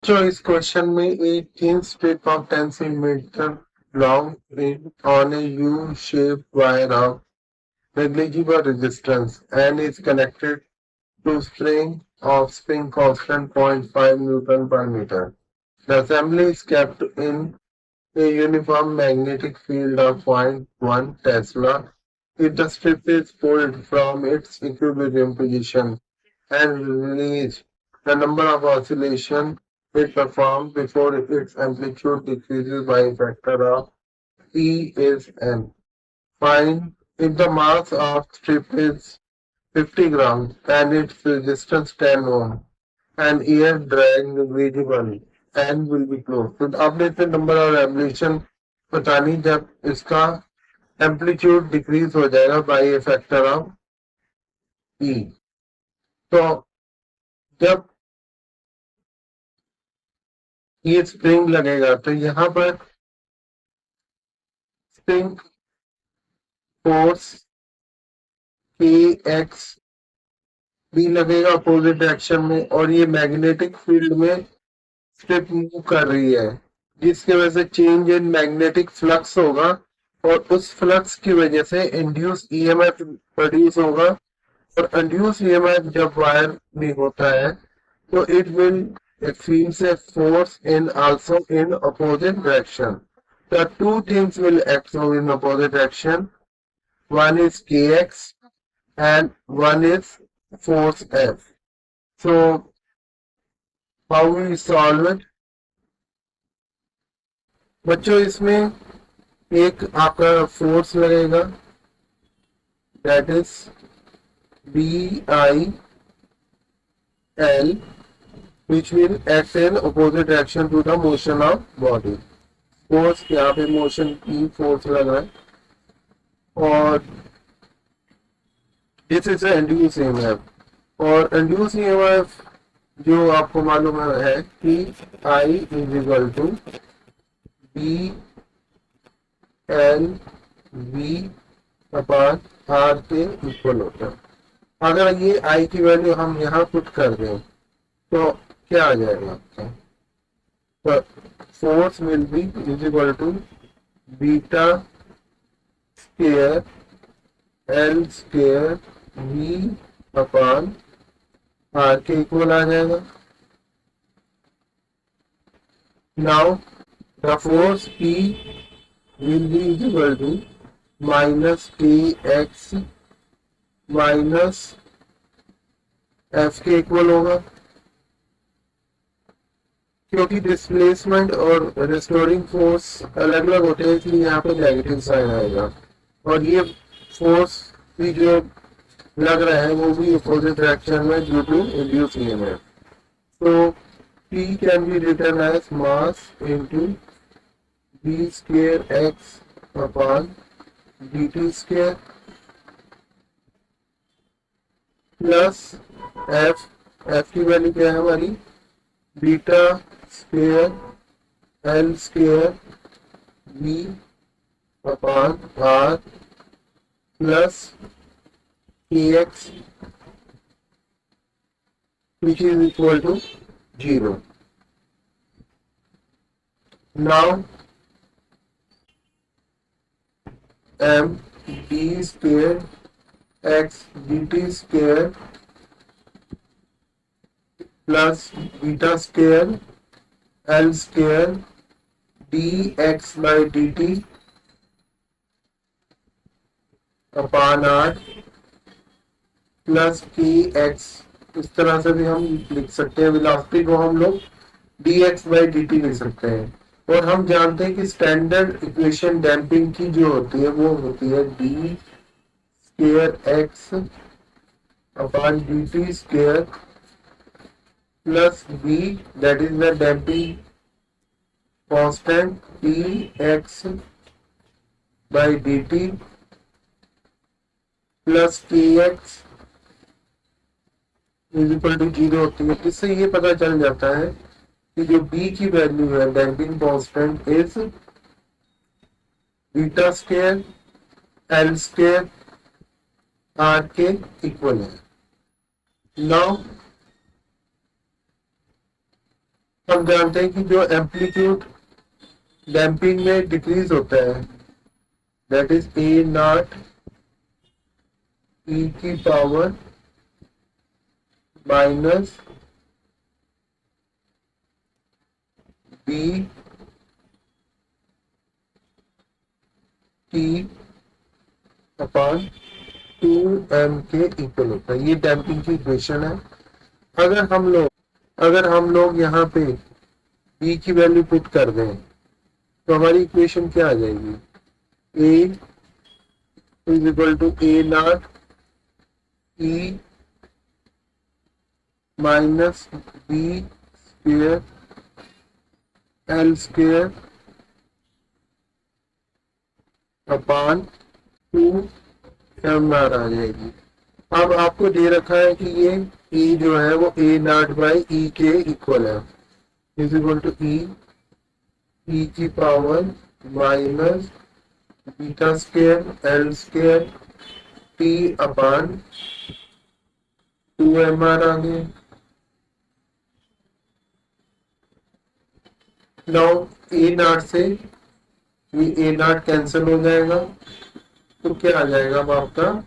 So इस question में एक thin strip of 10 centimeter long on a U-shaped wire of negligible resistance and is connected to string of spring constant 0.5 Newton per meter. The assembly is kept in a uniform magnetic field of 0.1 Tesla. If the strip is pulled from its equilibrium position and released, the number of oscillations it performs before its amplitude decreases by a factor of E is n. Find if the mass of strip is 50 grams and its resistance 10 ohm and air drag negligible and will be closed. तो आपने इतने number और एम्पलीट्यूशन पता नहीं जब इसका amplitude decrease हो जाएगा बाय ए फैक्टर ऑफ ई। तो जब ये स्प्रिंग लगेगा तो यहाँ पर स्प्रिंग फोर्स के एक्स भी लगेगा अपोजिट डायरेक्शन में और ये मैग्नेटिक फील्ड में स्ट्रिप मूव कर रही है जिसकी वजह से चेंज इन मैग्नेटिक फ्लक्स होगा और उस फ्लक्स की वजह से इंड्यूस ईएमएफ प्रोड्यूस होगा और इंड्यूस ईएमएफ जब वायर में होता है तो it will feels a force in also in opposite direction. The two things will act in opposite direction. One is kx and one is force F. So how we solve it? बच्चों इसमें एक आपका force लगेगा that is BIL which will act in opposite direction to the motion of body. Force यहाँ पे motion की force लग रहा है और दिस इज इंड्यूस ईएमएफ और इंड्यूस ईएमएफ जो आपको मालूम है कि I is equal to BL V upon R के इक्वल होता है। अगर ये I की वैल्यू हम यहाँ पुट कर दें तो क्या आ जाएगा आपका? तो force will be is equal to beta square L square V upon R के इक्वल आ जाएगा। Now the force P will be equal to minus kx minus F के इक्वल होगा क्योंकि डिस्प्लेसमेंट और रिस्टोरिंग फोर्स अलग अलग होते हैं इसलिए यहाँ पे नेगेटिव साइन आएगा और ये फोर्स भी जो लग रहा है वो भी अपोजिट डायरेक्शन में ड्यू टू इंड्यूस ईएमएफ। तो P can be written as mass into b square x upon dt square plus f की वैल्यू क्या है हमारी beta square L square v upon r plus kx which is equal to 0. Now m d square x dt square plus beta square L square dx by dt upon r plus kx इस तरह से भी हम लिख सकते हैं। Velocity को हम लोग dx by dt लिख सकते हैं और हम जानते हैं कि स्टैंडर्ड इक्वेशन डैम्पिंग की जो होती है वो होती है d square x upon dt square plus b that is the damping constant dx by dt plus kx is equal to 0 होती है। इससे ये पता चल जाता है कि जो b की वैल्यू है damping constant is beta square L square R के इक्वल है। नाउ हम जानते हैं कि जो एम्पलीट्यूड डैम्पिंग में डिक्रीज होता है, that is A naught E की power minus B T upon 2m के इक्वल होता है। ये डैम्पिंग की इक्वेशन है। अगर हम लोग यहाँ पे b की वैल्यू पुट कर दें तो हमारी इक्वेशन क्या आ जाएगी? a is equal to A naught E minus B square L square upon 2m r आ जाएगी। अब आपको दे रखा है कि ये e जो है वो ए नॉट बाई ई के इक्वल है, इज इक्वल टू ई की power minus beta square L square T upon 2mr आ गए। नाउ ए नॉट से ये ए नॉट कैंसिल हो जाएगा, तो क्या आ जाएगा अब आपका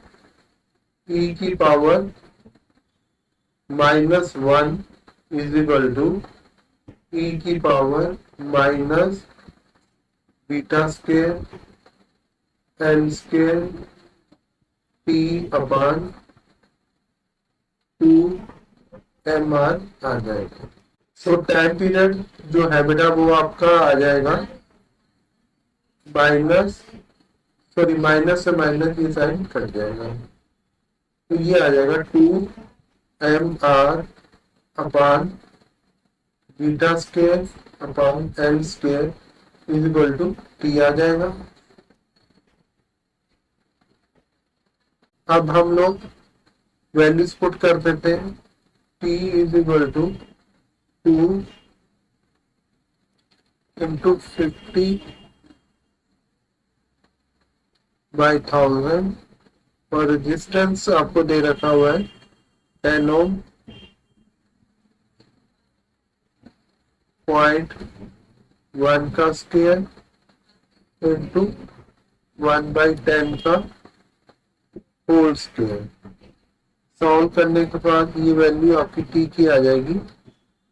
e की पावर -1 इज इक्वल टू ई की power minus beta square L square T upon 2mr आ जाएगा। सो टाइम पीरियड जो है बेटा वो आपका आ जाएगा माइनस से माइनस ये साइन कट जाएगा, तो ये आ जाएगा 2mr upon beta square upon L square is equal to T आ जाएगा। अब हम लोग वैल्यूज पुट कर देते हैं। T is equal to 2 into 50 by 1000 और रेजिस्टेंस आपको दे रखा हुआ है 10 ओम, 0.1 का स्क्वायर इंटू 1/10 का होल स्क्वायर। सॉल्व करने के बाद ये वैल्यू आपकी टी की आ जाएगी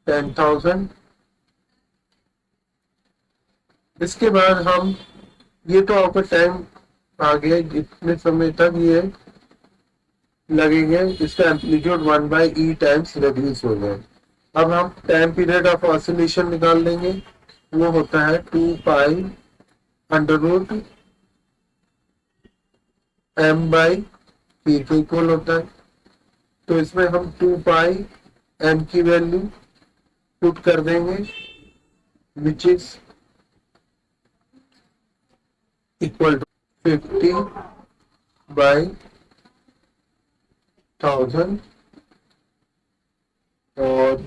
10,000। इसके बाद हम ये तो आपका टाइम आ गया, जितने समय तक ये लगेंगे इसका एम्पलीट्यूड 1/e टाइम्स रेड्यूस हो जाए। अब हम टाइम पीरियड ऑफ ऑसिलेशन निकाल लेंगे, वो होता है 2 pi under root m by P के इक्वल होता है। तो इसमें हम 2 पाई m की वैल्यू पुट कर देंगे which is equal to 50 by 1000 और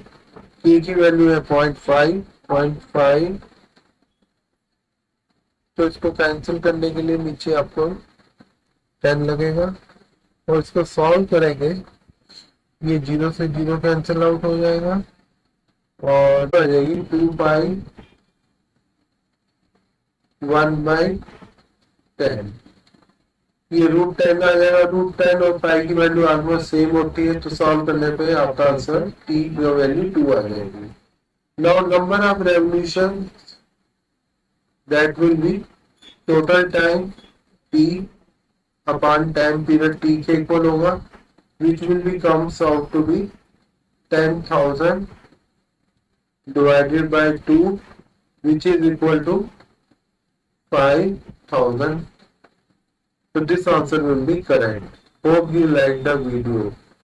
k की वैल्यू है 0.5, तो इसको कैंसिल करने के लिए नीचे आपको 10 लगेगा और इसको सॉल्व करेंगे, ये 0 से 0 कैंसिल आउट हो जाएगा और आ जाएगी 2 पाई 1/10। ये √10 आ जाएगा। √10 और पाई की वैल्यू ऑलमोस्ट सेम होती है, तो सॉल्व करने पे आपका आंसर t की वैल्यू 2 आ जाएगी। Now number of revolution that will be total time t upon time period t के इक्वल होगा, which will be comes out to be 10,000 divided by 2, which is equal to 5,000. So this answer will be correct. Hope you like the video.